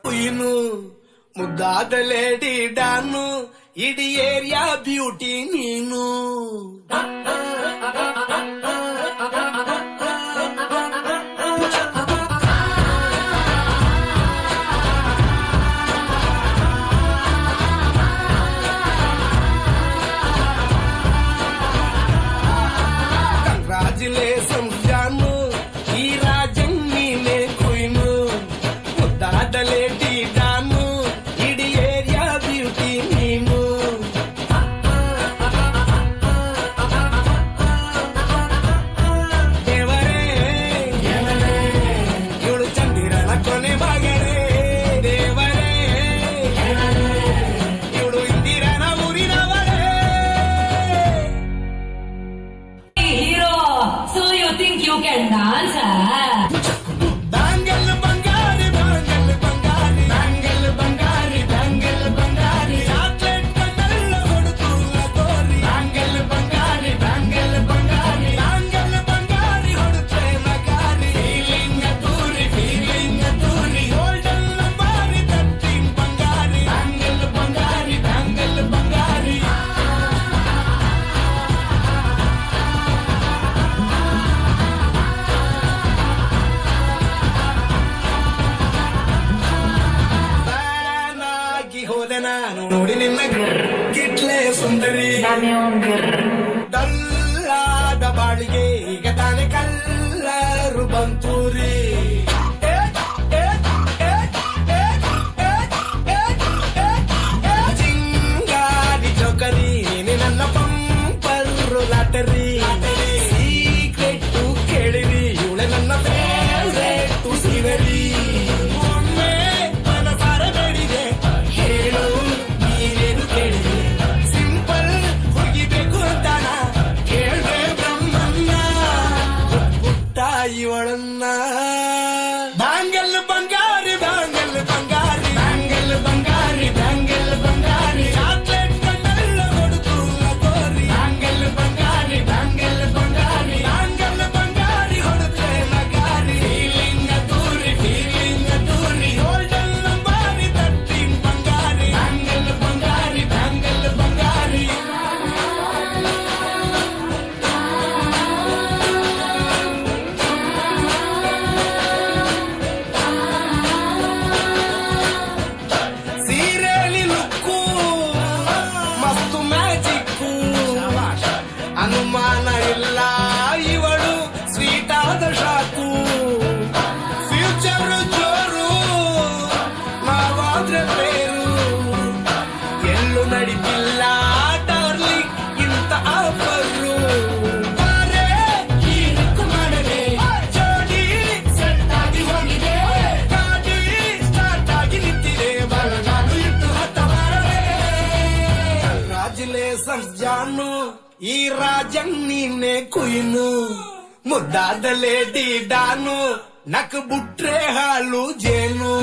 ಕುಯ್ನು ಮುದ್ದಾದ lady don ಇಡೀ area beauty ನೀನು. ಕಂಗ್ರಾಚುಲೇಷನ್ ಜಾನು ಈ ರಾಜನ್ ನೀನೆ ಕುಯ್ನು ಮುದ್ದಾದ ಲೇಡಿ ಡಾನು ಇಡೀ ಏರಿಯಾ ಬ್ಯೂಟಿ ನೀನು. ದೇವರೇ ಇವಳು ಚಂದಿರನ ಕೊನೆ ಮಗಳೇ, ದೇವರೇ ಇವಳು ಇಂದಿರನ ಊರಿನವಳೇ. Hero, so you think you can dance? Bangle Bangari bangle Bangari bangle Bangari bangle Bangari chocolate ಕಣ್ಣೆಲ್ಲ ಹೊಡೆದು ಗೋರಿ ಬ್ಯಾಂಗಲ್ ಬಂಗಾರಿ ಬ್ಯಾಂಗಲ್ ಬಂಗಾರಿ ಬ್ಯಾಂಗಲ್ ಬಂಗಾರಿ ಹೊಡೆದ್ರೆ ನಗಾರಿ ಫೀಲಿಂಗ್ ತೂರಿ ಗೋಲ್ಡನ್ ನಂಬಾರಿ 13 ಬಂಗಾರಿ ಬ್ಯಾಂಗಲ್ ಬಂಗಾರಿ ಬ್ಯಾಂಗಲ್ ಬಂಗಾರಿ. ನಾನಾಗಿ ಹೋದೆ ನಾನು ನೋಡಿ ನಿನ್ನ ಗಿಟ್ಲೆ ಸುಂದರಿ, ಡಲ್ಲಾದ ಬಾಳಿಗೆ ಈಗ ತಾನೆ ಕಲ್ಲರು ಬಂತೂರಿ. ಚಿಂಗಾರಿ ಜೋಕರಿ ನೀನೆ ನನ್ನ ಪಂಪರು ಲಾಟರಿ, ಸೀಕ್ರೆಟ್ ಕೇಳಿರಿ ಇವಳೆ ನನ್ನ ಫೇವ್ರೇಟ್ ಸೀನರಿ. ಒಮ್ಮೆ ಮನಸಾರ ಬೇಡಿದೆ ಹೇಳು ನೀನೇನು ಕೇಳಿದೆ, ಸಿಂಪಲ್ ಹೋಗಿಬೇಕು ಅಂತಾನ ಕೇಳ್ದೆ ಬ್ರಹ್ಮನ್ನ ಪುಟ್ಟ ಇವಳನ್ನ. ಬ್ಯಾಂಗಲ್ ಬಂಗಾರಿ ಬ್ಯಾಂಗಲ್ ಬಂಗಾರಿ ಬ್ಯಾಂಗಲ್ ಬಂಗಾರಿ ಬ್ಯಾಂಗಲ್ ಬಂಗಾರಿ ಚಾಕ್ಲೇಟ್ ಕಣ್ಣೆಲ್ಲ ಹೊಡೆದು ಗೋರಿ ಬ್ಯಾಂಗಲ್ ಬಂಗಾರಿ ಬ್ಯಾಂಗಲ್ ಬಂಗಾರಿ ಬ್ಯಾಂಗಲ್ ಬಂಗಾರಿ ಹೊಡೆದ್ರೆ ನಗಾರಿ ಫೀಲಿಂಗ್ ತೂರಿ ಗೋಲ್ಡನ್ ನಂಬಾರಿ 13 ಬಂಗಾರಿ ಬ್ಯಾಂಗಲ್ ಬಂಗಾರಿ ಬ್ಯಾಂಗಲ್ ಬಂಗಾರಿ. ಸೀರೆಲಿ ಲುಕ್ಕು ಮಸ್ತು ಮ್ಯಾಜಿಕ್ಕು, ಅನುಮಾನ ಇಲ್ಲ ಇವಳು ಸ್ವೀಟ್ ಆದ ಶಾಕು. ಫ್ಯೂಚರ್ ಜೋರು ನಾವಾದ್ರೆ ಬೇರು, ಎಲ್ಲೂ ನಡೀತಿಲ್ಲ ಡಾರ್ಲಿಂಗ್ ಇಂತ ಆಫರು. ಜೋಡಿ ಸೆಟ್ ಆಗಿ ಹೋಗಿದೆ, ಗಾಡಿ ಸ್ಟಾರ್ಟ್ ಆಗಿ ನಿಂತಿದೆ, ಬಲಗಾಲು ಇಟ್ಟು ಹತ್ತ ಬಾರದೆ. ಕಂಗ್ರಾಚುಲೇಷನ್ಸ್ ಜಾನು ಈ ರಾಜನ್ ನೀನೆ ಕುಯ್ನು ಮುದ್ದಾದ ಲೇಡಿ ಡಾನು ನಕ್ ಬುಟ್ರೆ ಹಾಲು ಜೇನು.